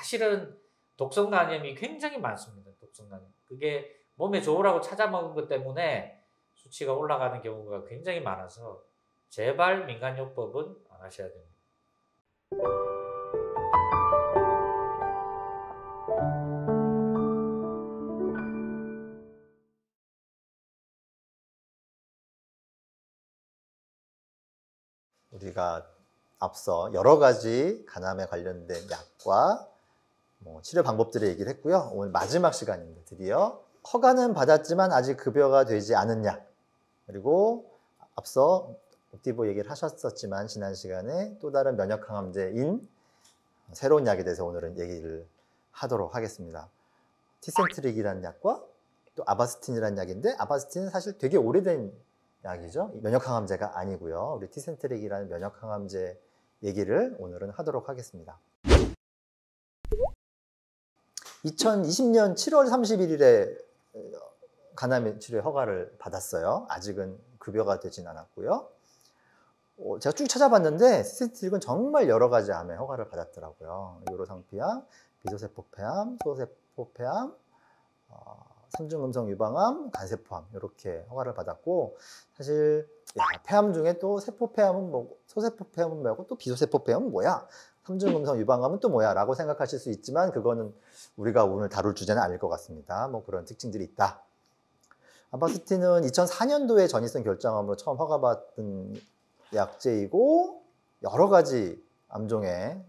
사실은 독성 간염이 굉장히 많습니다. 독성 간염. 그게 몸에 좋으라고 찾아 먹은 것 때문에 수치가 올라가는 경우가 굉장히 많아서 제발 민간요법은 안 하셔야 됩니다. 우리가 앞서 여러 가지 간암에 관련된 약과 치료 방법들을 얘기를 했고요. 오늘 마지막 시간입니다. 드디어 허가는 받았지만 아직 급여가 되지 않은 약, 그리고 앞서 옵티보 얘기를 하셨었지만 지난 시간에 또 다른 면역항암제인 새로운 약에 대해서 오늘은 얘기를 하도록 하겠습니다. 티센트릭이라는 약과 또 아바스틴이라는 약인데, 아바스틴은 사실 되게 오래된 약이죠. 면역항암제가 아니고요. 우리 티센트릭이라는 면역항암제 얘기를 오늘은 하도록 하겠습니다. 2020년 7월 31일에 간암 치료의 허가를 받았어요. 아직은 급여가 되진 않았고요. 제가 쭉 찾아봤는데 티센트릭은 정말 여러 가지 암에 허가를 받았더라고요. 요로상피암, 비소세포폐암, 소세포폐암, 선중음성 유방암, 간세포암 이렇게 허가를 받았고, 사실 폐암 중에 또 세포폐암은 뭐, 소세포폐암은 뭐고 또 비소세포폐암은 뭐야? 선중음성 유방암은 또 뭐야? 라고 생각하실 수 있지만 그거는 우리가 오늘 다룰 주제는 아닐 것 같습니다. 뭐 그런 특징들이 있다. 아바스틴은 2004년도에 전이성 결장암으로 처음 허가받은 약제이고, 여러 가지 암종에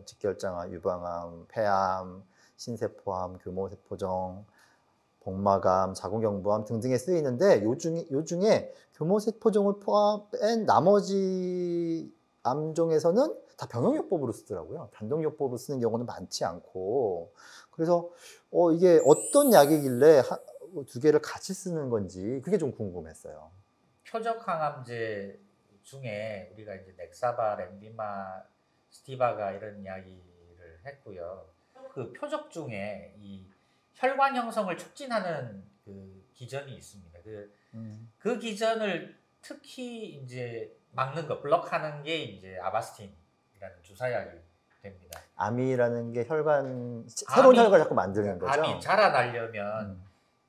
직결장암, 유방암, 폐암, 신세포암, 교모세포종, 복막암, 자궁경부암 등등에 쓰이는데, 요 중에 교모세포종을 포함한 나머지 암종에서는 다 병용요법으로 쓰더라고요. 단독요법으로 쓰는 경우는 많지 않고, 그래서 이게 어떤 약이길래 두 개를 같이 쓰는 건지 그게 좀 궁금했어요. 표적 항암제 중에 우리가 이제 넥사바, 렌비마, 스티바가 이런 이야기를 했고요. 그 표적 중에 이 혈관 형성을 촉진하는 그 기전이 있습니다. 그 기전을 특히 이제 막는 거, 블럭하는 게 이제 아바스틴이라는 주사약이 됩니다. 암이라는 게 새로운 혈관을 자꾸 만드는 거죠? 암이 자라나려면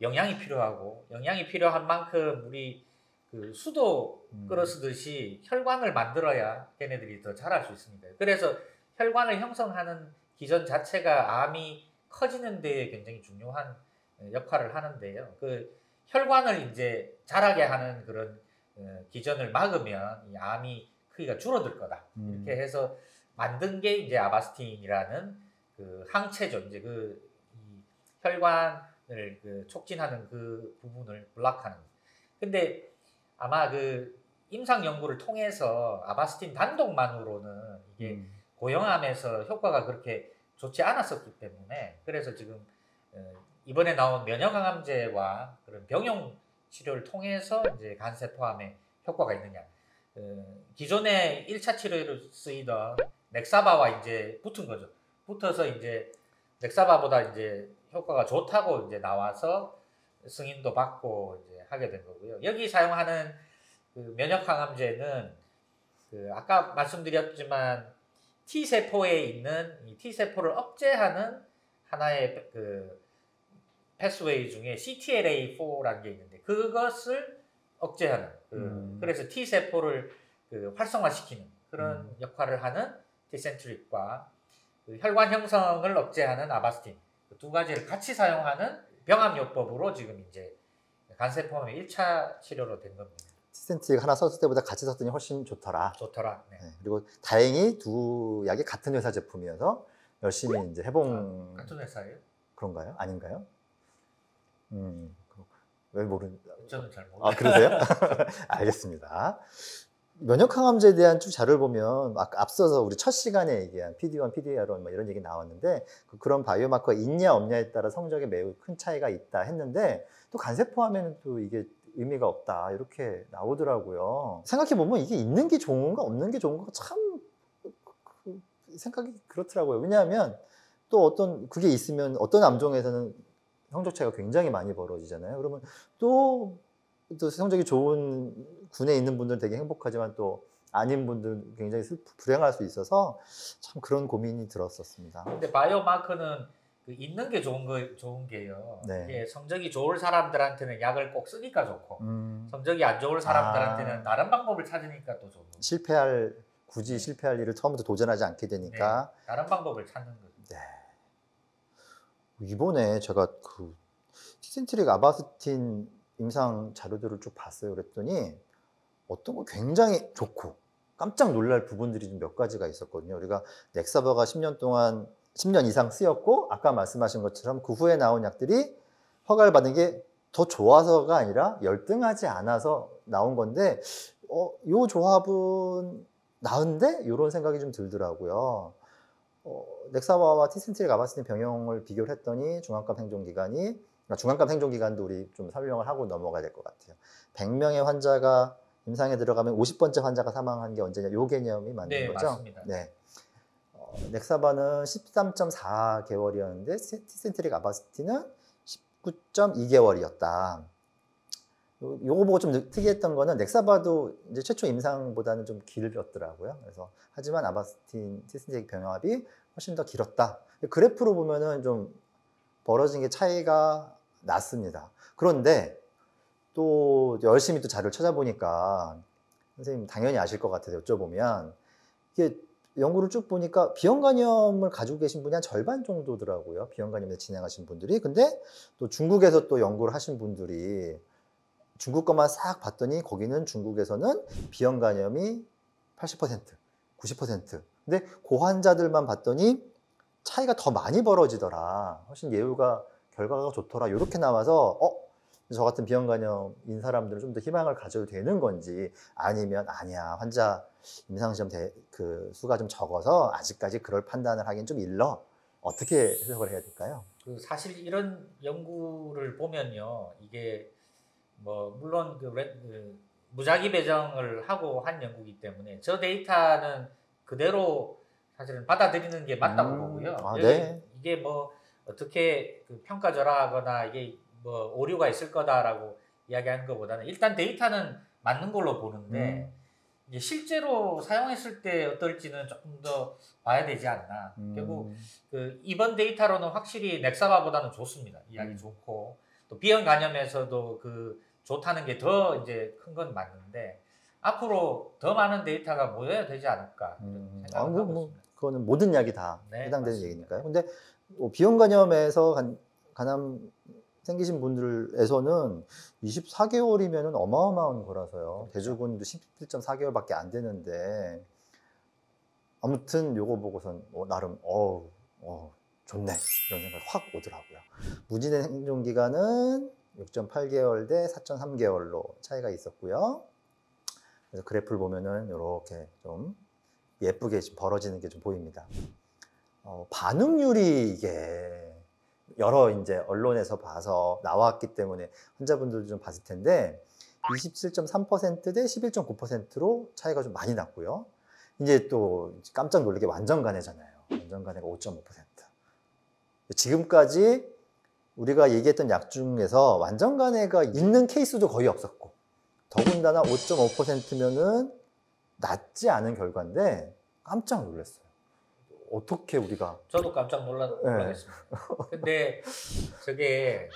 영양이 필요하고, 영양이 필요한 만큼 우리 그 수도 끌어쓰듯이 혈관을 만들어야 걔네들이 더 자랄 수 있습니다. 그래서 혈관을 형성하는 기전 자체가 암이 커지는 데에 굉장히 중요한 역할을 하는데요. 그 혈관을 이제 자라게 하는 그런 기전을 막으면 이 암이 크기가 줄어들 거다. 이렇게 해서 만든 게 이제 아바스틴이라는 그 항체죠. 이제 이 혈관을 촉진하는 그 부분을 블락하는. 근데 아마 그 임상 연구를 통해서 아바스틴 단독만으로는 이게 고형암에서 효과가 그렇게 좋지 않았었기 때문에, 그래서 지금 이번에 나온 면역항암제와 그런 병용 치료를 통해서 이제 간세포암에 효과가 있느냐. 기존에 1차 치료로 쓰이던 넥사바와 이제 붙은 거죠. 붙어서 이제 넥사바보다 이제 효과가 좋다고 이제 나와서 승인도 받고 이제 하게 된 거고요. 여기 사용하는 그 면역항암제는 아까 말씀드렸지만 T세포에 있는 이 T세포를 억제하는 하나의 그 패스웨이 중에 CTLA4라는 게 있는데, 그것을 억제하는 그래서 T세포를 활성화시키는 그런 역할을 하는 티센트릭과 혈관 형성을 억제하는 아바스틴, 두 가지를 같이 사용하는 병암요법으로 지금 이제 간세포암의 1차 치료로 된 겁니다. 티센트릭 하나 썼을 때보다 같이 썼더니 훨씬 좋더라. 네. 그리고 다행히 두 약이 같은 회사 제품이어서 열심히 이제 같은 회사예요? 그런가요? 아닌가요? 왜 모르는? 저는 잘 모르겠어요. 그러세요? 알겠습니다. 면역항암제에 대한 쭉 자료를 보면 앞서서 우리 첫 시간에 얘기한 PD1, PD-L1 이런 얘기 나왔는데, 그런 바이오마커가 있냐 없냐에 따라 성적에 매우 큰 차이가 있다 했는데, 또 간세포암에는 또 이게 의미가 없다 이렇게 나오더라고요. 생각해보면 이게 있는 게 좋은가 없는 게 좋은가 참 생각이 그렇더라고요. 왜냐하면 또 그게 있으면 어떤 암종에서는 성적 차이가 굉장히 많이 벌어지잖아요. 그러면 또 성적이 좋은 군에 있는 분들은 되게 행복하지만 또 아닌 분들 굉장히 불행할 수 있어서 참 그런 고민이 들었었습니다. 근데 바이오마커는 그 있는 게 좋은 게요. 네. 이게 성적이 좋을 사람들한테는 약을 꼭 쓰니까 좋고 성적이 안 좋을 사람들한테는 다른 방법을 찾으니까 또 좋고 굳이 실패할 일을 처음부터 도전하지 않게 되니까 네, 다른 방법을 찾는 거죠. 네. 이번에 제가 그 티센트릭 아바스틴 임상 자료들을 쭉 봤어요. 그랬더니 어떤 거 굉장히 좋고 깜짝 놀랄 부분들이 좀 몇 가지가 있었거든요. 우리가 넥사바가 10년 이상 쓰였고 아까 말씀하신 것처럼 그 후에 나온 약들이 허가를 받은 게 더 좋아서가 아니라 열등하지 않아서 나온 건데 이 조합은 나은데? 이런 생각이 좀 들더라고요. 넥사바와 티센트릭 아바스틴 병용을 비교를 했더니 중환갑 생존기간도 우리 좀 설명을 하고 넘어가야 될 것 같아요. 100명의 환자가 임상에 들어가면 50번째 환자가 사망한 게 언제냐, 요 개념이 맞는 네, 거죠? 맞습니다. 네. 넥사바는 13.4개월이었는데 티센트릭 아바스틴은 19.2개월이었다. 요거 보고 좀 특이했던 거는 넥사바도 이제 최초 임상보다는 좀 길었더라고요. 그래서 하지만 아바스틴 티센트릭 병합이 훨씬 더 길었다. 그래프로 보면은 좀 벌어진 게 차이가 났습니다. 그런데 또 열심히 또 자료를 찾아보니까 선생님 당연히 아실 것 같아서 여쭤보면 이게 연구를 쭉 보니까 비형간염을 가지고 계신 분이 한 절반 정도더라고요. 비형간염에 진행하신 분들이. 근데 또 중국에서 또 연구를 하신 분들이 중국 것만 싹 봤더니 거기는 중국에서는 비형간염이 80%, 90%. 근데 고환자들만 봤더니 차이가 더 많이 벌어지더라. 훨씬 결과가 좋더라. 이렇게 나와서 저 같은 비형간염인 사람들은 좀 더 희망을 가져도 되는 건지 아니면 아니야 환자 임상시험 그 수가 좀 적어서 아직까지 그럴 판단을 하긴 좀 일러. 어떻게 해석을 해야 될까요? 사실 이런 연구를 보면요, 이게 뭐 물론 무작위 배정을 하고 한 연구이기 때문에 저 데이터는 그대로 사실은 받아들이는 게 맞다고 보고요. 네. 이게 뭐 어떻게 평가절하하거나 이게 뭐 오류가 있을 거다라고 이야기하는 것보다는 일단 데이터는 맞는 걸로 보는데 이게 실제로 사용했을 때 어떨지는 조금 더 봐야 되지 않나. 결국 이번 데이터로는 확실히 넥사바보다는 좋습니다. 이야기 좋고 또 비형 간염에서도 좋다는 게 더 이제 큰 건 맞는데 앞으로 더 많은 데이터가 모여야 되지 않을까 생각을 하고 있습니다. 그거는 모든 약이 다 해당되는 맞습니다. 얘기니까요. 근데 비형 간염에서 간암 생기신 분들에서는 24개월이면 어마어마한 거라서요. 그렇죠. 대주군도 17.4개월밖에 안 되는데 아무튼 요거 보고선 나름 좋네 이런 생각이 확 오더라고요. 무진행 생존기간은 6.8개월 대 4.3개월로 차이가 있었고요. 그래서 그래프를 보면은 이렇게 좀 예쁘게 벌어지는 게 좀 보입니다. 반응률이 이게 여러 이제 언론에서 봐서 나왔기 때문에 환자분들도 좀 봤을 텐데 27.3% 대 11.9%로 차이가 좀 많이 났고요. 이제 또 깜짝 놀라게 완전간해잖아요. 완전간해가 5.5%. 지금까지 우리가 얘기했던 약 중에서 완전간해가 있는 케이스도 거의 없었고 더군다나 5.5%면은 낮지 않은 결과인데 깜짝 놀랐어요. 어떻게 우리가 저도 깜짝 놀라겠습니다. 근데 저게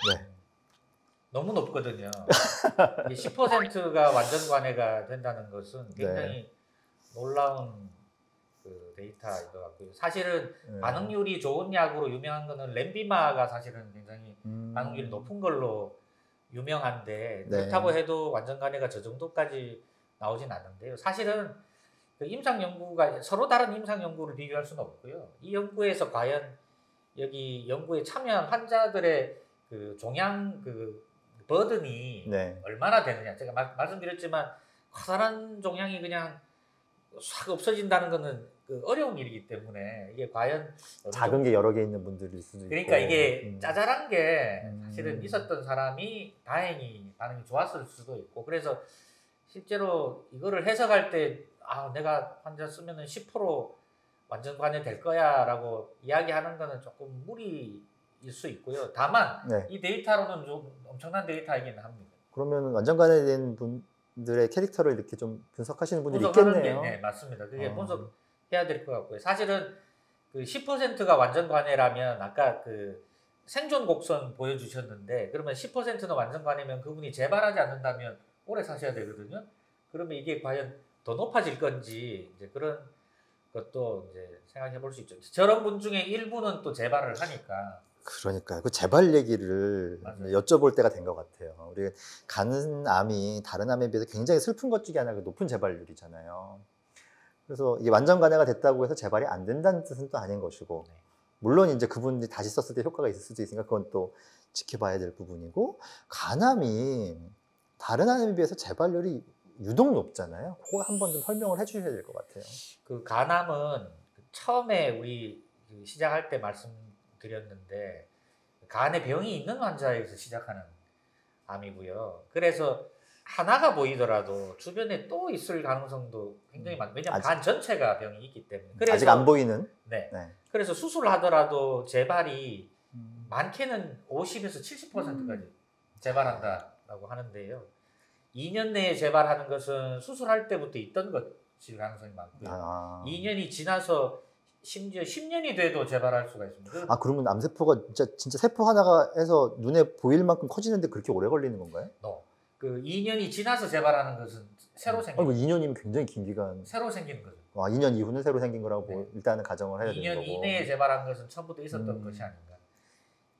너무 높거든요. 10%가 완전 관해가 된다는 것은 굉장히 놀라운 데이터인 것 같고요. 사실은 반응률이 좋은 약으로 유명한 거는 렌비마가 사실은 굉장히 반응률이 높은 걸로 유명한데 그렇다고 해도 완전 간해가 저 정도까지 나오진 않는데요. 사실은 임상 연구가 서로 다른 임상 연구를 비교할 수는 없고요. 이 연구에서 과연 여기 연구에 참여한 환자들의 종양 버든이 얼마나 되느냐. 제가 말씀드렸지만 커다란 종양이 그냥 싹 없어진다는 것은 어려운 일이기 때문에 이게 과연 작은 게 여러 개 있는 분들일 수도 그러니까 있고 이게 짜잘한 게 사실은 있었던 사람이 다행히 반응이 좋았을 수도 있고 그래서 실제로 이거를 해석할 때 내가 환자 쓰면은 10% 완전 관여될 거야 라고 이야기하는 거는 조금 무리일 수 있고요. 다만 이 데이터로는 좀 엄청난 데이터이긴 합니다. 그러면 완전 관여된 분 사람들의 캐릭터를 이렇게 좀 분석하시는 분들이 분석하는 있겠네요. 게, 네, 맞습니다. 그게 분석해야 될 것 같고요. 사실은 그 10%가 완전 관해라면 아까 그 생존 곡선 보여주셨는데, 그러면 10%는 완전 관해면 그분이 재발하지 않는다면 오래 사셔야 되거든요. 그러면 이게 과연 더 높아질 건지 이제 그런 것도 이제 생각해 볼 수 있죠. 저런 분 중에 일부는 또 재발을 하니까. 그러니까요. 그 재발 얘기를 맞아요. 여쭤볼 때가 된 것 같아요. 우리 간암이 다른 암에 비해서 굉장히 슬픈 것 중에 하나가 높은 재발률이잖아요. 그래서 이게 완전 간해가 됐다고 해서 재발이 안 된다는 뜻은 또 아닌 것이고, 네. 물론 이제 그분이 다시 썼을 때 효과가 있을 수도 있으니까 그건 또 지켜봐야 될 부분이고, 간암이 다른 암에 비해서 재발률이 유독 높잖아요. 그거 한번 좀 설명을 해주셔야 될 것 같아요. 그 간암은 처음에 우리 시작할 때 말씀드렸는데, 간에 병이 있는 환자에서 시작하는 암이고요. 그래서 하나가 보이더라도 주변에 또 있을 가능성도 굉장히 많아요. 왜냐하면 간 전체가 병이 있기 때문에. 그래서, 아직 안 보이는. 네. 네. 그래서 수술하더라도 재발이 많게는 50에서 70%까지 재발한다라고 하는데요. 2년 내에 재발하는 것은 수술할 때부터 있던 것일 가능성이 많고요. 2년이 지나서 심지어 10년이 돼도 재발할 수가 있습니다. 아, 그러면 암세포가 진짜 세포 하나가 해서 눈에 보일 만큼 커지는데 그렇게 오래 걸리는 건가요? 그 2년이 지나서 재발하는 것은 새로 생기는 거죠. 2년이면 굉장히 긴 기간. 새로 생기는 거죠. 2년 이후는 새로 생긴 거라고 네. 일단은 가정을 해야 되는 2년 거고. 이내에 재발한 것은 처음부터 있었던 것이 아닌가.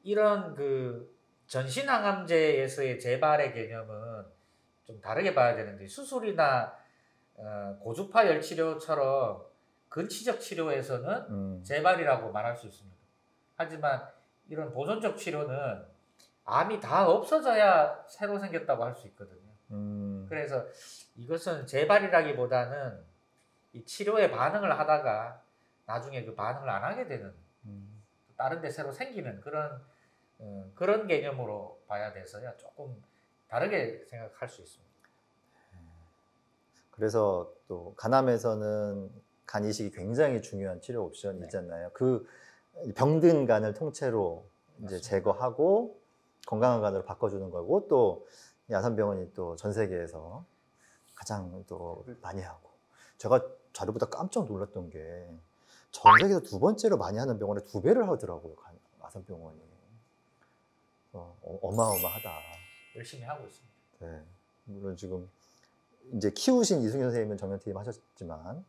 이런 그 전신항암제에서의 재발의 개념은 좀 다르게 봐야 되는데, 수술이나 고주파 열 치료처럼 근치적 치료에서는 재발이라고 말할 수 있습니다. 하지만 이런 보존적 치료는 암이 다 없어져야 새로 생겼다고 할 수 있거든요. 그래서 이것은 재발이라기보다는 이 치료에 반응을 하다가 나중에 그 반응을 안 하게 되는, 다른 데 새로 생기는 그런 개념으로 봐야 돼서요. 조금 다르게 생각할 수 있습니다. 그래서 또 간암에서는 간 이식이 굉장히 중요한 치료 옵션이잖아요. 그 병든 간을 통째로 이제 제거하고 건강한 간으로 바꿔주는 거고, 또 아산병원이 또 전 세계에서 가장 또 많이 하고, 제가 자료보다 깜짝 놀랐던 게 전 세계에서 두 번째로 많이 하는 병원에 2배를 하더라고요. 아산병원이. 어마어마하다. 열심히 하고 있습니다. 네. 물론 지금 이제 키우신 이승윤 선생님은 정년퇴임 하셨지만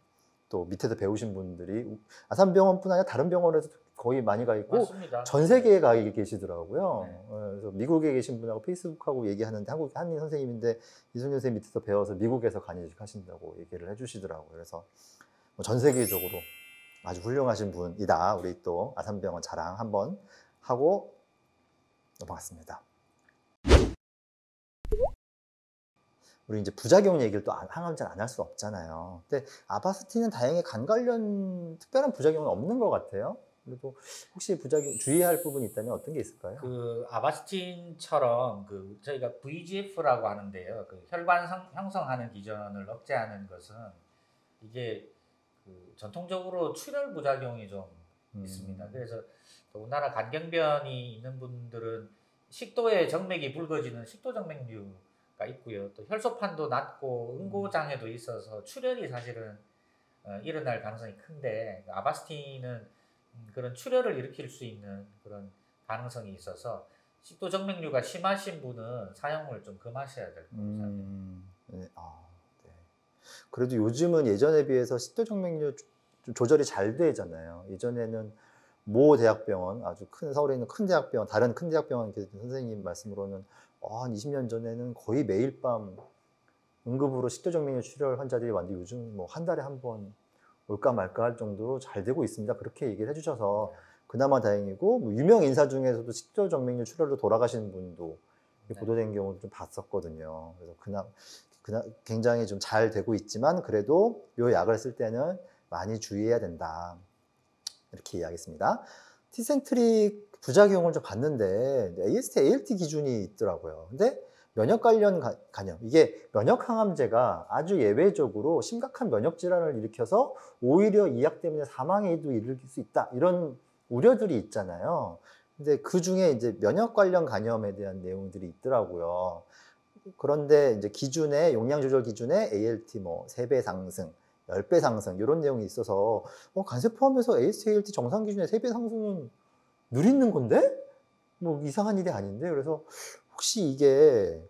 또 밑에서 배우신 분들이 아산병원뿐 아니라 다른 병원에서 거의 많이 가 있고, 맞습니다. 전 세계에 가 계시더라고요. 네. 그래서 미국에 계신 분하고 페이스북하고 얘기하는데, 한인 선생님인데 이승윤 선생님 밑에서 배워서 미국에서 간이식 하신다고 얘기를 해주시더라고요. 그래서 전 세계적으로 아주 훌륭하신 분이다. 우리 또 아산병원 자랑 한번 하고 넘어갔습니다. 우리 이제 부작용 얘기를 또 항암제는 안 할 수 없잖아요. 근데 아바스틴은 다행히 간 관련 특별한 부작용은 없는 것 같아요. 그리고 혹시 부작용 주의할 부분이 있다면 어떤 게 있을까요? 그 아바스틴처럼 그 저희가 VEGF라고 하는데요. 그 혈관 형성하는 기전을 억제하는 것은 이게 그 전통적으로 출혈 부작용이 좀 있습니다. 그래서 더군다나 간경변이 있는 분들은 식도에 정맥이 붉어지는 식도정맥류가 있고요. 또 혈소판도 낮고 응고장애도 있어서 출혈이 사실은 일어날 가능성이 큰데, 아바스틴은 그런 출혈을 일으킬 수 있는 그런 가능성이 있어서 식도정맥류가 심하신 분은 사용을 좀 금하셔야 될 겁니다. 네. 네. 그래도 요즘은 예전에 비해서 식도정맥류 좀 조절이 잘 되잖아요. 예전에는 모 대학병원, 아주 큰 서울에 있는 큰 대학병원, 다른 큰 대학병원 선생님 말씀으로는 한 20년 전에는 거의 매일 밤 응급으로 식도정맥류 출혈 환자들이 왔는데, 요즘 뭐 한 달에 한 번 올까 말까 할 정도로 잘 되고 있습니다. 그렇게 얘기를 해주셔서 그나마 다행이고, 뭐 유명 인사 중에서도 식도정맥류 출혈로 돌아가시는 분도 보도된 경우도 좀 봤었거든요. 그래서 굉장히 좀 잘 되고 있지만, 그래도 이 약을 쓸 때는 많이 주의해야 된다. 이렇게 이야기했습니다. 티센트릭 부작용을 좀 봤는데 AST, ALT 기준이 있더라고요. 근데 면역 관련 간염, 이게 면역 항암제가 아주 예외적으로 심각한 면역 질환을 일으켜서 오히려 이 약 때문에 사망에도 이르길 수 있다, 이런 우려들이 있잖아요. 근데 그 중에 이제 면역 관련 간염에 대한 내용들이 있더라고요. 그런데 이제 기준에 용량 조절 기준에 ALT 뭐 3배 상승, 10배 상승 이런 내용이 있어서 간세 포함해서 AST 정상 기준에 3배 상승은 늘 있는 건데? 뭐 이상한 일이 아닌데? 그래서 혹시 이게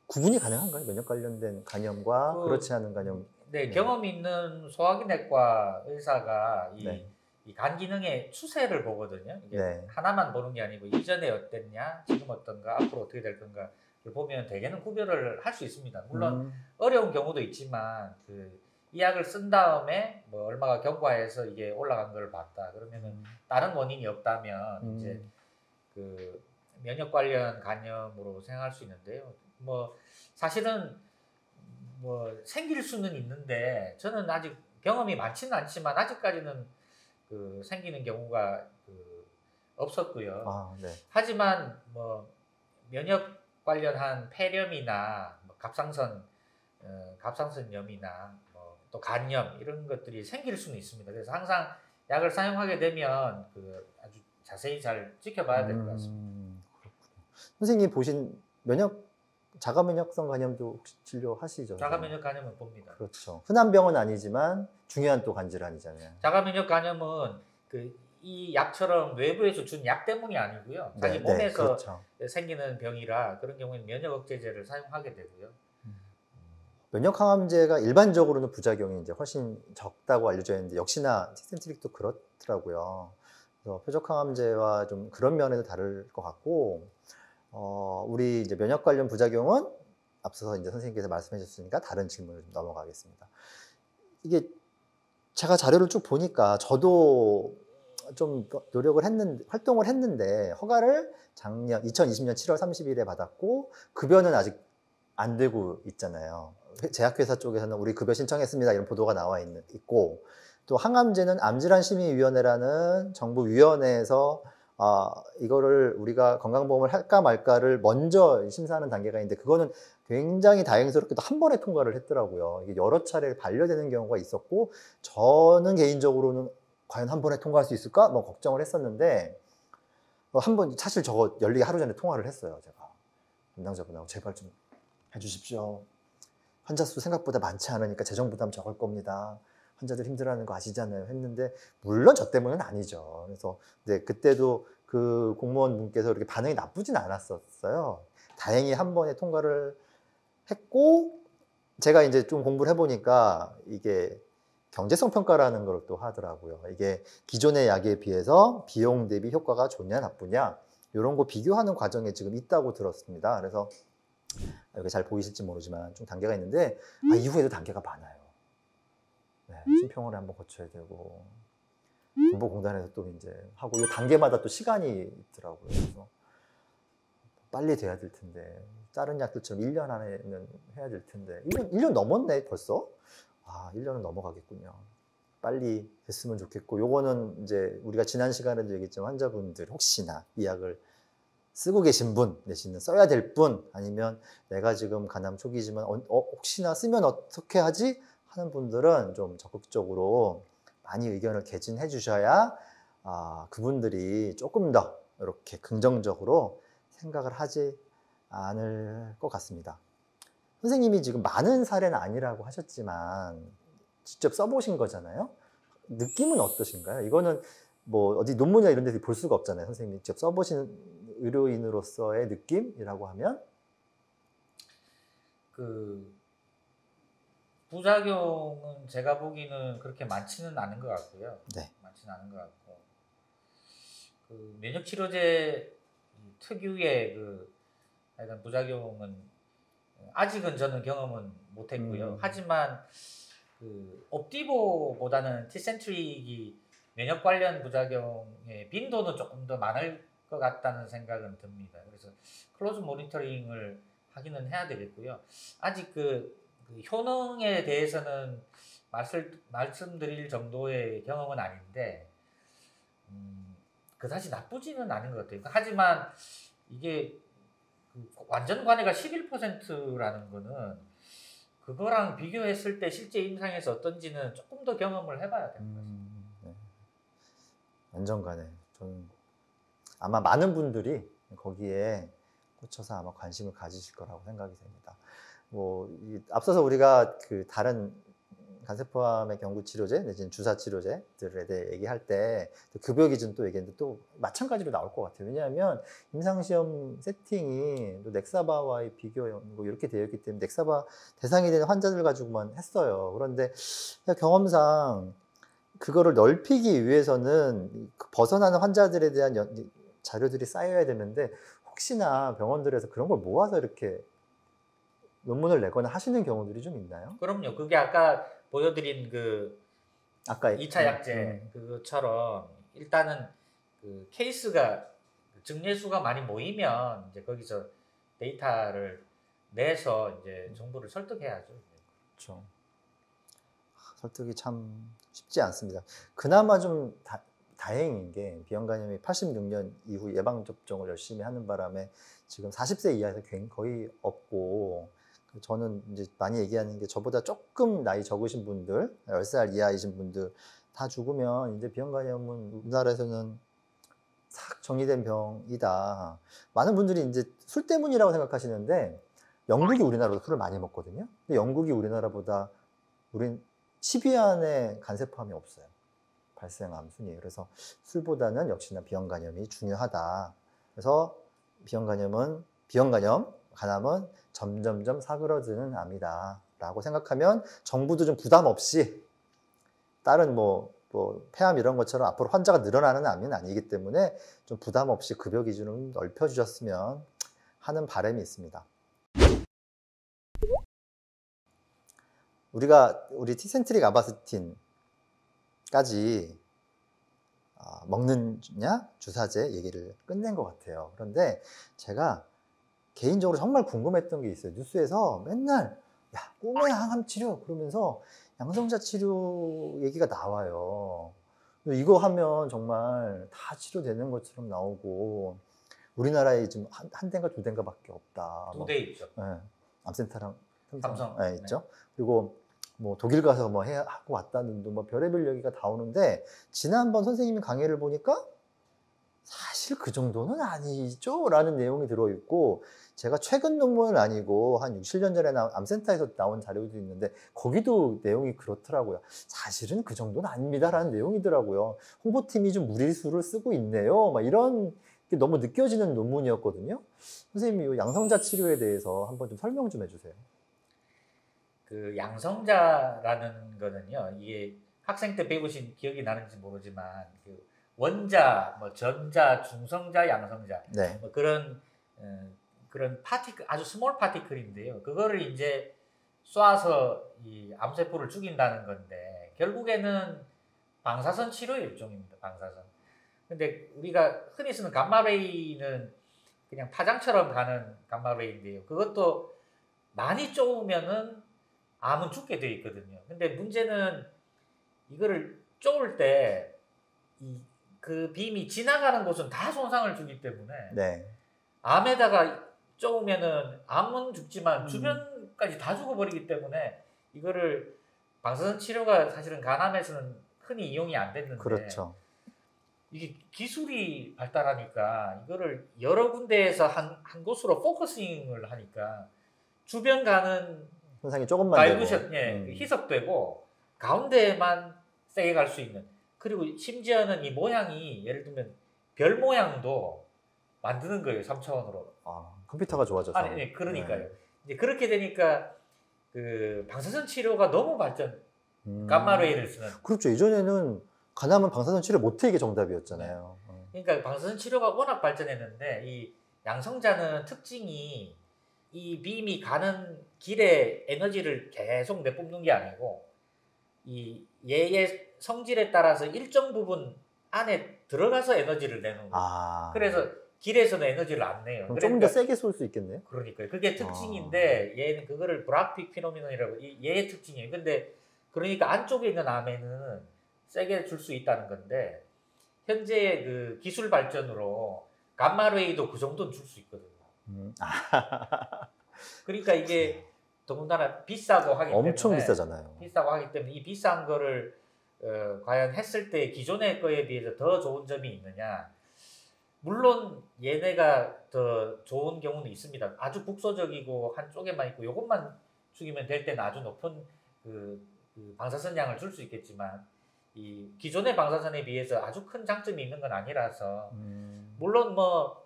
구분이 가능한가요? 면역 관련된 간염과 그렇지 않은 간염. 네, 경험 있는 소화기내과 의사가 네. 이 간 기능의 추세를 보거든요. 이게 네. 하나만 보는 게 아니고 이전에 어땠냐, 지금 어떤가, 앞으로 어떻게 될 건가 보면 대개는 구별을 할 수 있습니다. 물론 어려운 경우도 있지만 이 약을 쓴 다음에 뭐 얼마가 경과해서 이게 올라간 걸 봤다. 그러면은 다른 원인이 없다면 이제 그 면역 관련 간염으로 생각할 수 있는데요. 뭐 사실은 뭐 생길 수는 있는데 저는 아직 경험이 많지는 않지만 아직까지는 생기는 경우가 없었고요. 아, 네. 하지만 뭐 면역 관련한 폐렴이나 뭐 갑상선염이나 뭐 또 간염 이런 것들이 생길 수는 있습니다. 그래서 항상 약을 사용하게 되면 아주 자세히 잘 지켜봐야 될 것 같습니다. 그렇군요. 선생님 보신 자가 면역성 간염도 혹시 진료하시죠? 자가 면역 간염은 봅니다. 그렇죠. 흔한 병은 아니지만 중요한 또 간질환이잖아요. 자가 면역 간염은 이 약처럼 외부에서 준 약 때문이 아니고요. 자기 몸에서 그렇죠. 생기는 병이라 그런 경우에는 면역 억제제를 사용하게 되고요. 면역 항암제가 일반적으로는 부작용이 이제 훨씬 적다고 알려져 있는데 역시나 티센트릭도 그렇더라고요. 그래서 표적 항암제와 좀 그런 면에서 다를 것 같고, 우리 이제 면역 관련 부작용은 앞서서 이제 선생님께서 말씀해 주셨으니까 다른 질문을 좀 넘어가겠습니다. 이게 제가 자료를 쭉 보니까 저도 좀 활동을 했는데 허가를 작년 2020년 7월 30일에 받았고 급여는 아직 안 되고 있잖아요. 제약회사 쪽에서는 우리 급여 신청했습니다 이런 보도가 나와 있고, 또 항암제는 암질환심의위원회라는 정부 위원회에서 이거를 우리가 건강보험을 할까 말까를 먼저 심사하는 단계가 있는데 그거는 굉장히 다행스럽게도 한 번에 통과를 했더라고요. 이게 여러 차례 반려되는 경우가 있었고 저는 개인적으로는 과연 한 번에 통과할 수 있을까? 뭐 걱정을 했었는데 한 번 사실 저거 열리기 하루 전에 통화를 했어요. 제가 담당자분하고 제발 좀 해주십시오. 환자 수 생각보다 많지 않으니까 재정 부담 적을 겁니다. 환자들 힘들어하는 거 아시잖아요. 했는데 물론 저 때문은 아니죠. 그래서 그때도 그 공무원분께서 이렇게 반응이 나쁘진 않았었어요. 다행히 한 번에 통과를 했고 제가 이제 좀 공부를 해보니까 이게 경제성 평가라는 걸 또 하더라고요. 이게 기존의 약에 비해서 비용 대비 효과가 좋냐 나쁘냐 이런 거 비교하는 과정에 지금 있다고 들었습니다. 그래서 여기 잘 보이실지 모르지만 좀 단계가 있는데 이후에도 단계가 많아요. 네, 심평원을 한번 거쳐야 되고 공보공단에서 또 이제 하고 이 단계마다 또 시간이 있더라고요. 그래서 빨리 돼야 될 텐데 다른 약들처럼 1년 안에는 해야 될 텐데 1년 넘었네 벌써? 1년은 넘어가겠군요. 빨리 됐으면 좋겠고 요거는 이제 우리가 지난 시간에도 얘기했지만 환자분들 혹시나 이 약을 쓰고 계신 분 내지는 써야 될 분 아니면 내가 지금 간암 초기지만 혹시나 쓰면 어떻게 하지? 하는 분들은 좀 적극적으로 많이 의견을 개진해 주셔야 그분들이 조금 더 이렇게 긍정적으로 생각을 하지 않을 것 같습니다. 선생님이 지금 많은 사례는 아니라고 하셨지만 직접 써보신 거잖아요. 느낌은 어떠신가요? 이거는 뭐 어디 논문이나 이런 데서 볼 수가 없잖아요. 선생님이 직접 써보신 의료인으로서의 느낌이라고 하면 부작용은 제가 보기는 그렇게 많지는 않은 것 같고요. 네. 많지는 않은 것 같고 면역 치료제 특유의 약간 부작용은 아직은 저는 경험은 못했고요. 하지만 옵디보보다는 티센트릭이 면역 관련 부작용의 빈도는 조금 더 많을 것 같다는 생각은 듭니다. 그래서 클로즈 모니터링을 하기는 해야 되겠고요. 아직 효능에 대해서는 말씀드릴 정도의 경험은 아닌데 그다지 나쁘지는 않은 것 같아요. 하지만 이게 완전 관해가 11%라는 거는 그거랑 비교했을 때 실제 임상에서 어떤지는 조금 더 경험을 해봐야 됩니다. 네. 완전 관해. 저는 아마 많은 분들이 거기에 꽂혀서 아마 관심을 가지실 거라고 생각이 됩니다. 앞서서 우리가 그 다른 간세포암의 경구 치료제 내지는 주사 치료제들에 대해 얘기할 때 급여 기준 또 얘기했는데 또 마찬가지로 나올 것 같아요. 왜냐하면 임상시험 세팅이 또 넥사바와의 비교 이렇게 되어 있기 때문에 넥사바 대상이 되는 환자들 가지고만 했어요. 그런데 경험상 그거를 넓히기 위해서는 벗어나는 환자들에 대한 자료들이 쌓여야 되는데 혹시나 병원들에서 그런 걸 모아서 이렇게 논문을 내거나 하시는 경우들이 좀 있나요? 그럼요. 그게 아까 보여드린 그 아까 2차 약제 그것처럼 일단은 그 케이스가 증례수가 많이 모이면 이제 거기서 데이터를 내서 이제 정부를 설득해야죠. 그렇죠. 설득이 참 쉽지 않습니다. 그나마 좀 다행인 게 비형 간염이 86년 이후 예방 접종을 열심히 하는 바람에 지금 40세 이하에서 거의 없고, 저는 이제 많이 얘기하는 게 저보다 조금 나이 적으신 분들, 10살 이하이신 분들 다 죽으면 이제 비형 간염은 우리나라에서는 싹 정리된 병이다. 많은 분들이 이제 술 때문이라고 생각하시는데 영국이 우리나라보다 술을 많이 먹거든요. 근데 영국이 우리나라보다 우린 10위 안에 간세포암이 없어요. 발생암 순위. 그래서 술보다는 역시나 비형 간염이 중요하다. 그래서 비형 간염은 간암은 점점점 사그러드는 암이다 라고 생각하면 정부도 좀 부담 없이 다른 폐암 이런 것처럼 앞으로 환자가 늘어나는 암은 아니기 때문에 좀 부담 없이 급여 기준을 넓혀 주셨으면 하는 바람이 있습니다. 우리 티센트릭 아바스틴까지 먹느냐 주사제 얘기를 끝낸 것 같아요. 그런데 제가 개인적으로 정말 궁금했던 게 있어요. 뉴스에서 맨날 꿈의 항암 치료 그러면서 양성자 치료 얘기가 나와요. 이거 하면 정말 다 치료되는 것처럼 나오고 우리나라에 지금 한 대인가 두 대인가밖에 없다. 2대 있죠. 네, 암센터랑 삼성 네, 있죠. 그리고 독일 가서 하고 왔다는 별의별 얘기가 다 오는데 지난번 선생님이 강의를 보니까 사실 그 정도는 아니죠 라는 내용이 들어있고, 제가 최근 논문은 아니고 한 6, 7년 전에 암센터에서 나온 자료도 있는데 거기도 내용이 그렇더라고요. 사실은 그 정도는 아닙니다 라는 내용이더라고요. 홍보팀이 좀 무리수를 쓰고 있네요 이런 게 너무 느껴지는 논문이었거든요. 선생님이 이 양성자 치료에 대해서 한번 좀 설명 좀 해주세요. 그 양성자라는 거는요, 이게 학생 때 배우신 기억이 나는지 모르지만 그 원자, 전자, 중성자, 양성자, 네. 그런 파티클, 아주 스몰 파티클인데요. 그거를 이제 쏴서 이 암세포를 죽인다는 건데 결국에는 방사선 치료의 일종입니다. 방사선. 근데 우리가 흔히 쓰는 감마레이는 그냥 파장처럼 가는 감마레이인데요. 그것도 많이 쪼으면은 암은 죽게 돼 있거든요. 근데 문제는 이거를 쪼을 때 그 빔이 지나가는 곳은 다 손상을 주기 때문에 네. 암에다가 쪼으면은 암은 죽지만 주변까지 다 죽어버리기 때문에 이거를 방사선 치료가 사실은 간암에서는 흔히 이용이 안 됐는데, 그렇죠. 이게 기술이 발달하니까 이거를 여러 군데에서 한 곳으로 포커싱을 하니까 주변 가는 손상이 조금만 되고 희석되고 가운데만 세게 갈 수 있는, 그리고 심지어는 이 모양이 예를 들면 별 모양도 만드는 거예요. 3차원으로. 컴퓨터가 좋아져서. 네, 그러니까요. 이제 그렇게 되니까 그 방사선 치료가 너무 감마레이를 쓰는. 그렇죠. 이전에는 간암은 방사선 치료 못해 이게 정답이었잖아요. 네. 그러니까 방사선 치료가 워낙 발전했는데 이 양성자는 특징이 이 빔이 가는 길에 에너지를 계속 내뿜는 게 아니고 이 얘의 성질에 따라서 일정 부분 안에 들어가서 에너지를 내는 거예요. 그래서 길에서는 에너지를 안 내요. 그럼 조금 더 세게 쏠 수 있겠네요. 그러니까요. 그게 특징인데 얘는 그거를 브라픽 피노미논이라고 얘의 특징이에요. 근데 그러니까 안쪽에 있는 암에는 세게 줄 수 있다는 건데 현재의 그 기술 발전으로 감마레이도 그 정도는 줄 수 있거든요. 그러니까 이게 더군다나 비싸고 하기 때문에 엄청 비싸잖아요. 비싸고 하기 때문에 이 비싼 거를 과연 했을 때 기존의 거에 비해서 더 좋은 점이 있느냐? 물론 얘네가 더 좋은 경우는 있습니다. 아주 국소적이고 한쪽에만 있고 요것만 죽이면 될 때는 아주 높은 그 방사선 양을 줄 수 있겠지만 이 기존의 방사선에 비해서 아주 큰 장점이 있는 건 아니라서 물론 뭐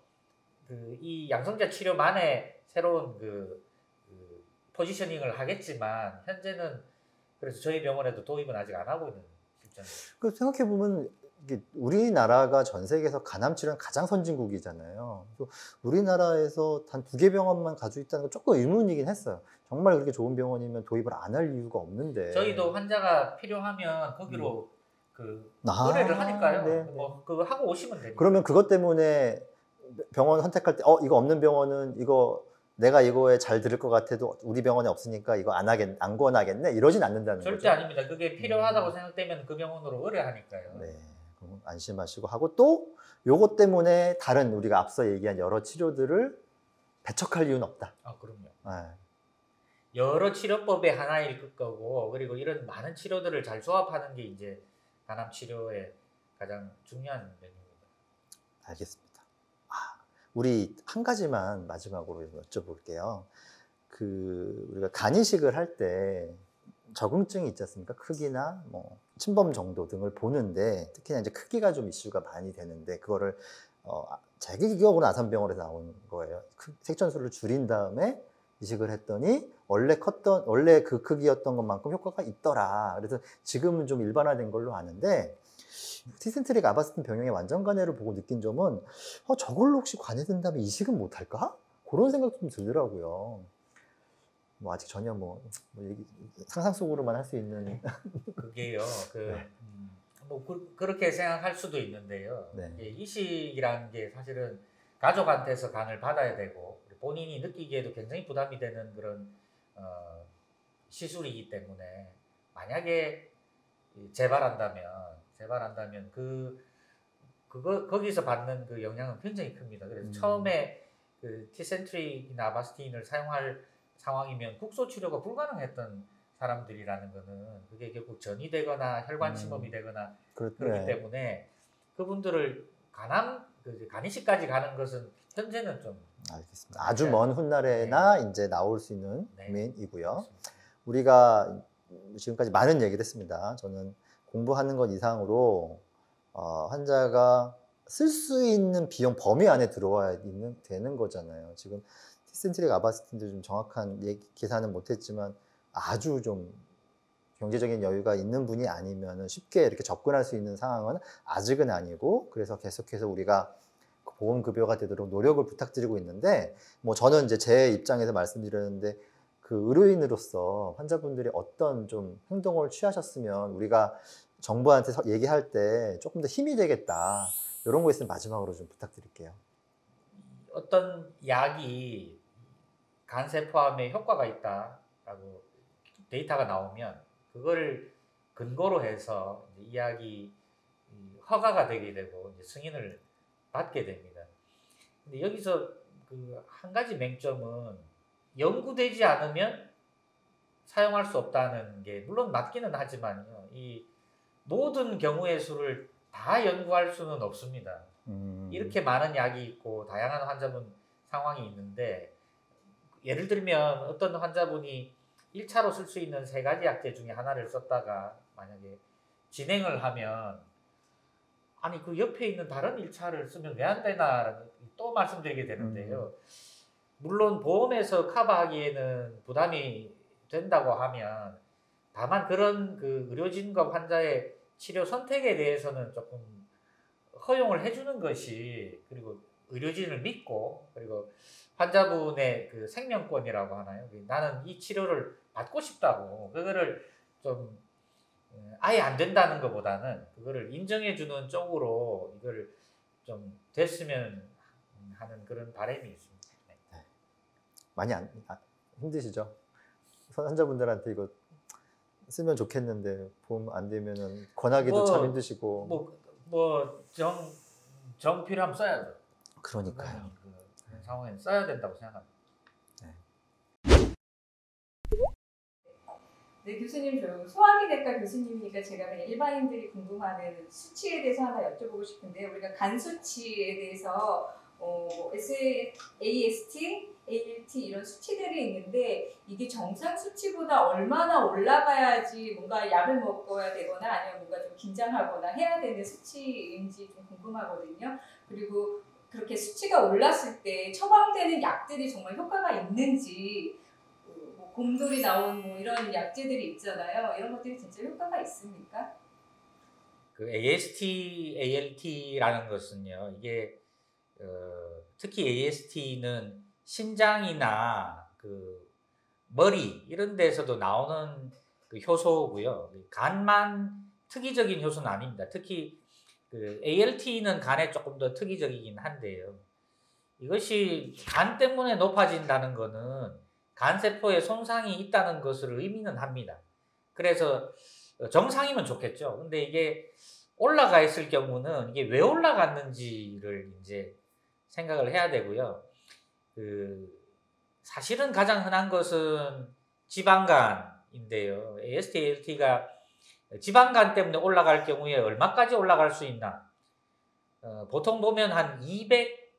이 양성자 치료만의 새로운 그 포지셔닝을 하겠지만 현재는 그래서 저희 병원에도 도입은 아직 안 하고 있는 실정입니다. 그 생각해 보면 우리나라가 전 세계에서 간암 치료는 가장 선진국이잖아요. 우리나라에서 단 2개 병원만 가지고 있다는 건 조금 의문이긴 했어요. 정말 그렇게 좋은 병원이면 도입을 안 할 이유가 없는데. 저희도 환자가 필요하면 거기로 의뢰를 하니까요. 네, 뭐 그거 하고 오시면 됩니다. 그러면 그것 때문에 병원 선택할 때 이거 없는 병원은 이거 내가 이거에 잘 들을 것 같아도 우리 병원에 없으니까 이거 안 권하겠네 이러진 않는다는 거죠. 절대 아닙니다. 그게 필요하다고 생각되면 그 병원으로 의뢰하니까요. 네, 그럼 안심하시고 하고 또 요것 때문에 다른 우리가 앞서 얘기한 여러 치료들을 배척할 이유는 없다. 그럼요. 네. 여러 치료법의 하나일 거고 그리고 이런 많은 치료들을 잘 조합하는 게 이제 간암 치료의 가장 중요한 면입니다. 알겠습니다. 우리 한 가지만 마지막으로 여쭤볼게요. 우리가 간 이식을 할 때 적응증이 있지 않습니까? 크기나 뭐 침범 정도 등을 보는데 특히나 이제 크기가 좀 이슈가 많이 되는데 그거를 제 기억으로 아산병원에서 나온 거예요. 색전수를 줄인 다음에 이식을 했더니 원래 그 크기였던 것만큼 효과가 있더라. 그래서 지금은 좀 일반화된 걸로 아는데 티센트릭 아바스틴 병용의 완전간해를 보고 느낀 점은 저걸로 혹시 관해된다면 이식은 못할까? 그런 생각도 좀 들더라고요. 뭐 아직 전혀 상상 속으로만 할 수 있는 그게요. 네. 그렇게 생각할 수도 있는데요. 네. 이식이라는 게 사실은 가족한테서 간을 받아야 되고 본인이 느끼기에도 굉장히 부담이 되는 그런 시술이기 때문에 만약에 재발한다면 거기서 받는 그 영향은 굉장히 큽니다. 그래서 처음에 그 티센트릭이나 아바스틴을 사용할 상황이면 국소 치료가 불가능했던 사람들이라는 거는 그게 결국 전이 되거나 혈관 침범이 되거나 그렇기 때문에 그분들을 간 이식까지 가는 것은 현재는 좀 알겠습니다. 아주 먼 훗날에나 이제 나올 수 있는 고민이고요. 우리가 지금까지 많은 얘기를 했습니다. 저는 공부하는 것 이상으로 환자가 쓸 수 있는 비용 범위 안에 들어와야 되는 거잖아요. 지금 티센트릭 아바스틴도 좀 정확한 계산은 못했지만 아주 좀 경제적인 여유가 있는 분이 아니면 쉽게 이렇게 접근할 수 있는 상황은 아직은 아니고 그래서 계속해서 우리가 보험급여가 되도록 노력을 부탁드리고 있는데 저는 이제 제 입장에서 말씀드렸는데 그 의료인으로서 환자분들이 어떤 좀 행동을 취하셨으면 우리가 정부한테 얘기할 때 조금 더 힘이 되겠다 이런 거 있으면 마지막으로 좀 부탁드릴게요. 어떤 약이 간세포암에 효과가 있다라고 데이터가 나오면 그걸 근거로 해서 이 약이 허가가 되게 되고 승인을 받게 됩니다. 근데 여기서 한 가지 맹점은 연구되지 않으면 사용할 수 없다는 게 물론 맞기는 하지만요. 이 모든 경우의 수를 다 연구할 수는 없습니다. 이렇게 많은 약이 있고 다양한 환자분 상황이 있는데 예를 들면 어떤 환자분이 1차로 쓸 수 있는 3가지 약제 중에 하나를 썼다가 만약에 진행을 하면 아니 그 옆에 있는 다른 1차를 쓰면 왜 안 되나 또 말씀드리게 되는데요. 물론 보험에서 커버하기에는 부담이 된다고 하면 다만 그런 그 의료진과 환자의 치료 선택에 대해서는 조금 허용을 해주는 것이 그리고 의료진을 믿고 그리고 환자분의 그 생명권이라고 하나요? 나는 이 치료를 받고 싶다고 그거를 좀 아예 안 된다는 것보다는 그거를 인정해주는 쪽으로 이걸 좀 됐으면 하는 그런 바람이 있습니다. 네. 많이 힘드시죠? 환자분들한테 이거 쓰면 좋겠는데 보험 안 되면은 권하기도 참 힘드시고 정 필요하면 써야죠. 그러니까요. 그런 상황에는 써야 된다고 생각합니다. 네, 교수님, 저 소화기내과 교수님이니까 제가 그냥 일반인들이 궁금하는 수치에 대해서 하나 여쭤보고 싶은데, 우리가 간 수치에 대해서 AST, ALT 이런 수치들이 있는데 이게 정상 수치보다 얼마나 올라가야지 뭔가 약을 먹어야 되거나 아니면 뭔가 좀 긴장하거나 해야 되는 수치인지 좀 궁금하거든요. 그리고 그렇게 수치가 올랐을 때 처방되는 약들이 정말 효과가 있는지, 뭐 곰돌이 나온 뭐 이런 약제들이 있잖아요. 이런 것들이 진짜 효과가 있습니까? 그 AST, ALT라는 것은요, 이게 특히 AST는 신장이나 그 머리 이런 데서도 나오는 그 효소고요. 간만 특이적인 효소는 아닙니다. 특히 그 ALT는 간에 조금 더 특이적이긴 한데요. 이것이 간 때문에 높아진다는 것은 간세포에 손상이 있다는 것을 의미는 합니다. 그래서 정상이면 좋겠죠. 근데 이게 올라가 있을 경우는 이게 왜 올라갔는지를 이제 생각을 해야 되고요. 사실은 가장 흔한 것은 지방간인데요. AST, ALT가 지방간 때문에 올라갈 경우에 얼마까지 올라갈 수 있나? 보통 보면 한 200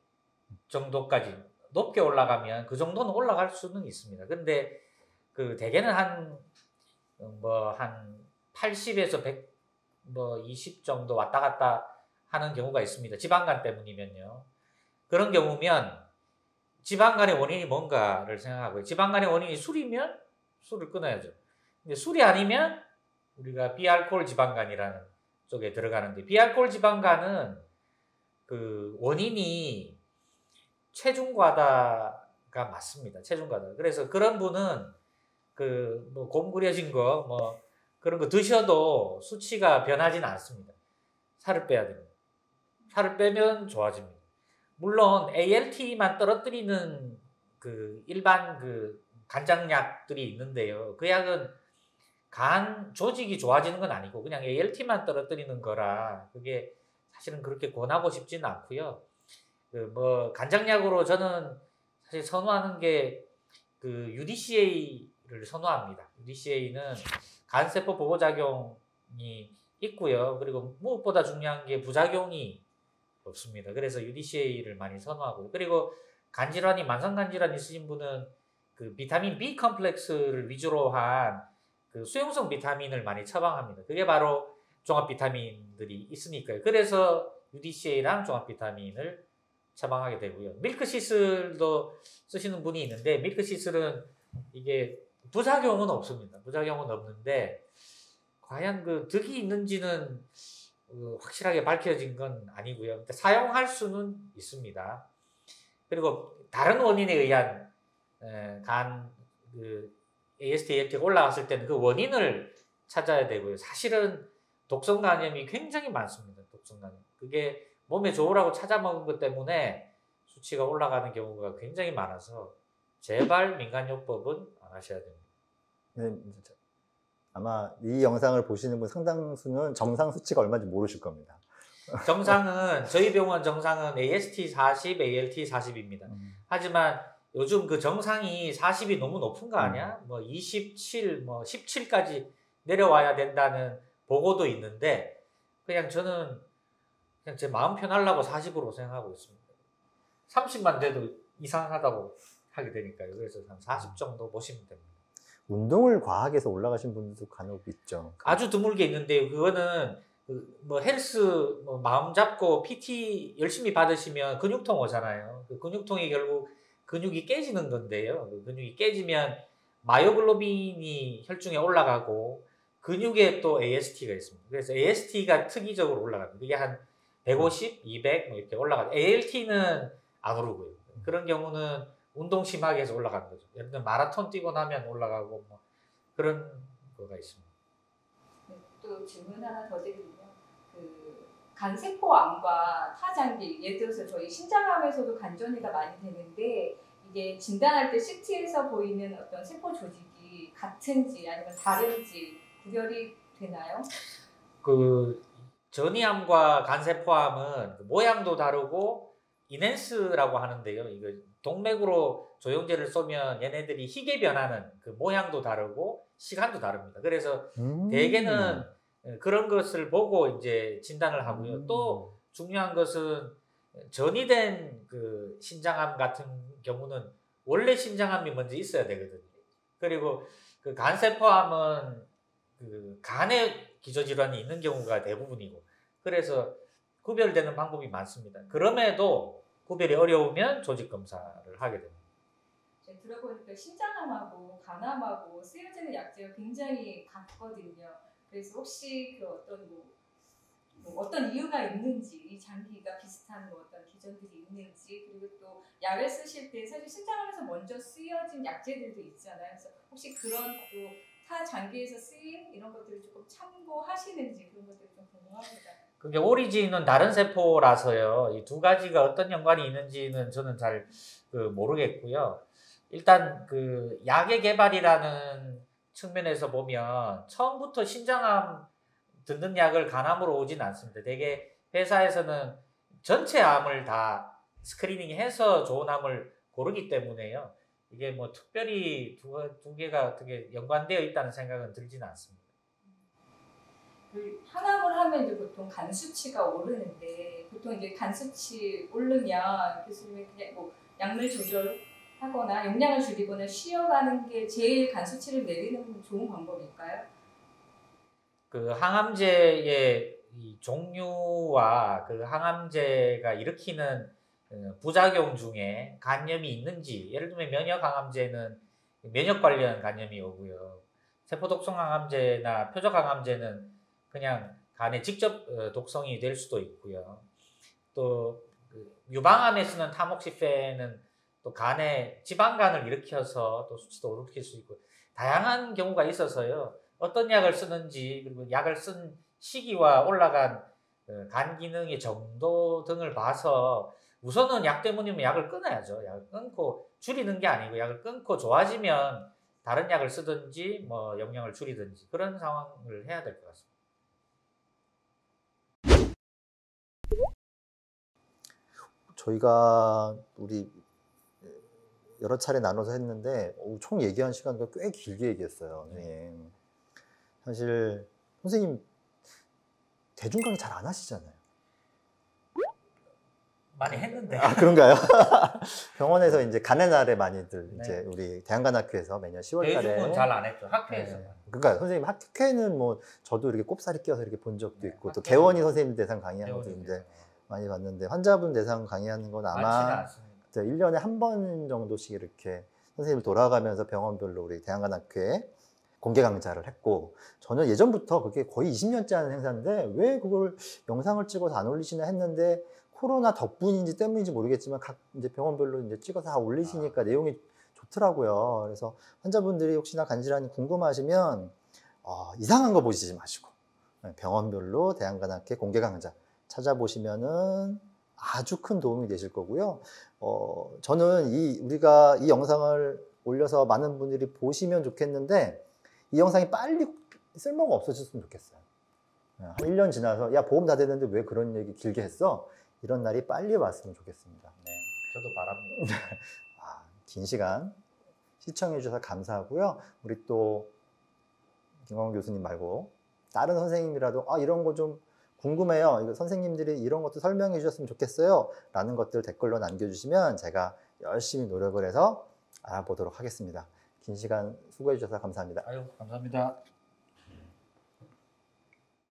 정도까지 높게 올라가면 그 정도는 올라갈 수는 있습니다. 근데 그 대개는 한 80에서 100 20 정도 왔다 갔다 하는 경우가 있습니다. 지방간 때문이면요. 그런 경우면 지방간의 원인이 뭔가를 생각하고요. 지방간의 원인이 술이면 술을 끊어야죠. 근데 술이 아니면 우리가 비알코올 지방간이라는 쪽에 들어가는데, 비알코올 지방간은 그 원인이 체중 과다가 맞습니다. 체중 과다. 그래서 그런 분은 그 뭐 곰 그려진 거 뭐 그런 거 드셔도 수치가 변하지는 않습니다. 살을 빼야 됩니다. 살을 빼면 좋아집니다. 물론 ALT만 떨어뜨리는 그 일반 그 간장약들이 있는데요. 그 약은 간 조직이 좋아지는 건 아니고 그냥 ALT만 떨어뜨리는 거라 그게 사실은 그렇게 권하고 싶지는 않고요. 간장약으로 저는 사실 선호하는 게 그 UDCA를 선호합니다. UDCA는 간세포 보호작용이 있고요. 그리고 무엇보다 중요한 게 부작용이 없습니다. 그래서 UDCA를 많이 선호하고요. 그리고 간질환이 만성간질환 있으신 분은 그 비타민 B 컴플렉스를 위주로 한 그 수용성 비타민을 많이 처방합니다. 그게 바로 종합 비타민들이 있으니까요. 그래서 UDCA랑 종합 비타민을 처방하게 되고요. 밀크시슬도 쓰시는 분이 있는데 밀크시슬은 이게 부작용은 없습니다. 부작용은 없는데 과연 그 득이 있는지는 확실하게 밝혀진 건 아니고요. 사용할 수는 있습니다. 그리고 다른 원인에 의한 AST, ALT가 올라갔을 때는 그 원인을 찾아야 되고요. 사실은 독성 간염이 굉장히 많습니다. 독성 간염. 그게 몸에 좋으라고 찾아 먹은 것 때문에 수치가 올라가는 경우가 굉장히 많아서 제발 민간요법은 안 하셔야 됩니다. 네, 아마 이 영상을 보시는 분 상당수는 정상 수치가 얼마인지 모르실 겁니다. 정상은 저희 병원 정상은 AST 40, ALT 40입니다. 하지만 요즘 그 정상이 40이 너무 높은 거 아니야? 27, 17까지 내려와야 된다는 보고도 있는데 저는 그냥 제 마음 편하려고 40으로 생각하고 있습니다. 30만 돼도 이상하다고 하게 되니까요. 그래서 한 40 정도 보시면 됩니다. 운동을 과하게 해서 올라가신 분들도 간혹 있죠. 아주 드물게 있는데요. 그거는 헬스 마음 잡고 PT 열심히 받으시면 근육통 오잖아요. 그 근육통이 결국 근육이 깨지는 건데요. 그 근육이 깨지면 마요글로빈이 혈중에 올라가고 근육에 또 AST가 있습니다. 그래서 AST가 특이적으로 올라갑니다. 이게 한 150, 200 이렇게 올라가죠. ALT는 안 오르고요. 그런 경우는 운동 심하게 해서 올라가는 거죠. 예를 들면 마라톤 뛰고 나면 올라가고 그런 거가 있습니다. 네, 또 질문 하나 더 드리면 간세포암과 타장기, 예를 들어서 저희 신장암에서도 간전이가 많이 되는데 이게 진단할 때 CT에서 보이는 어떤 세포 조직이 같은지 아니면 다른지 구별이 되나요? 전이암과 간세포암은 모양도 다르고 인핸스라고 하는데요. 이거 동맥으로 조영제를 쏘면 얘네들이 희게 변하는 그 모양도 다르고 시간도 다릅니다. 그래서 대개는 그런 것을 보고 이제 진단을 하고요. 또 중요한 것은 전이된 그 신장암 같은 경우는 원래 신장암이 먼저 있어야 되거든요. 그리고 그 간세포암은 그 간에 기저질환이 있는 경우가 대부분이고, 그래서 구별되는 방법이 많습니다. 그럼에도 구별이 어려우면 조직 검사를 하게 됩니다. 들어보니까 신장암하고 간암하고 쓰여지는 약제가 굉장히 같거든요. 그래서 혹시 그 어떤 어떤 이유가 있는지, 이 장기가 비슷한 어떤 기전들이 있는지, 그리고 또 약을 쓰실 때 사실 신장암에서 먼저 쓰여진 약제들도 있잖아요. 그래서 혹시 그런 또 타 장기에서 쓰인 이런 것들을 조금 참고하시는지 그런 것들이 좀 궁금합니다. 그게 오리진은 다른 세포라서요. 이 두 가지가 어떤 연관이 있는지는 저는 잘 모르겠고요. 일단 그 약의 개발이라는 측면에서 보면 처음부터 신장암 듣는 약을 간암으로 오진 않습니다. 되게 회사에서는 전체 암을 다 스크리닝해서 좋은 암을 고르기 때문에요. 이게 뭐 특별히 두 개가 어떻게 연관되어 있다는 생각은 들지는 않습니다. 그 항암을 하면 이제 보통 간 수치가 오르는데, 보통 이제 간 수치 오르면 교수님이 그냥 뭐 약물 조절하거나 용량을 줄이거나 쉬어가는 게 제일 간 수치를 내리는 좋은 방법일까요? 그 항암제의 이 종류와 그 항암제가 일으키는 부작용 중에 간염이 있는지, 예를 들면 면역 항암제는 면역 관련 간염이 오고요. 세포독성 항암제나 표적 항암제는 그냥 간에 직접 독성이 될 수도 있고요. 또 유방암에 쓰는 타목시펜은 또 간에 지방간을 일으켜서 또 수치도 오르킬 수 있고, 다양한 경우가 있어서요. 어떤 약을 쓰는지, 그리고 약을 쓴 시기와 올라간 간 기능의 정도 등을 봐서 우선은 약 때문이면 약을 끊어야죠. 약을 끊고 줄이는 게 아니고 약을 끊고 좋아지면 다른 약을 쓰든지 뭐 용량을 줄이든지 그런 상황을 해야 될 것 같습니다. 저희가 우리 여러 차례 나눠서 했는데 총 얘기한 시간도 꽤 길게 얘기했어요. 선생님. 사실 선생님 대중 강의 잘 안 하시잖아요. 많이 했는데. 아, 그런가요? 병원에서 이제 간의 날에 많이들 네. 이제 우리 대한간학회에서 매년 10월달에 대중은 잘 안 했죠. 학회에서. 네. 그러니까 선생님 학회는 뭐 저도 이렇게 꼽사리 끼워서 이렇게 본 적도 네, 있고 또 학회는 개원이 선생님 대상 강의한 것도 배우는데. 있는데 많이 봤는데 환자분 대상 강의하는 건 많지는 아마 않습니다. 1년에 한 번 정도씩 이렇게 선생님이 돌아가면서 병원별로 우리 대한간학회에 공개 강좌를 했고, 저는 예전부터 그게 거의 20년째 하는 행사인데 왜 그걸 영상을 찍어서 안 올리시나 했는데 코로나 덕분인지 때문인지 모르겠지만 각 이제 병원별로 이제 찍어서 다 올리시니까 내용이 좋더라고요. 그래서 환자분들이 혹시나 간질환이 궁금하시면 이상한 거 보시지 마시고 병원별로 대한간학회 공개 강좌 찾아보시면은 아주 큰 도움이 되실 거고요. 저는 우리가 이 영상을 올려서 많은 분들이 보시면 좋겠는데 이 영상이 빨리 쓸모가 없어졌으면 좋겠어요. 한 1년 지나서 야 보험 다 됐는데 왜 그런 얘기 길게 했어? 이런 날이 빨리 왔으면 좋겠습니다. 네, 저도 바랍니다. 긴 시간 시청해 주셔서 감사하고요. 우리 또 김광원 교수님 말고 다른 선생님이라도 이런 거 좀 궁금해요. 이거 선생님들이 이런 것도 설명해 주셨으면 좋겠어요. 라는 것들 댓글로 남겨주시면 제가 열심히 노력을 해서 알아보도록 하겠습니다. 긴 시간 수고해 주셔서 감사합니다. 아유, 감사합니다.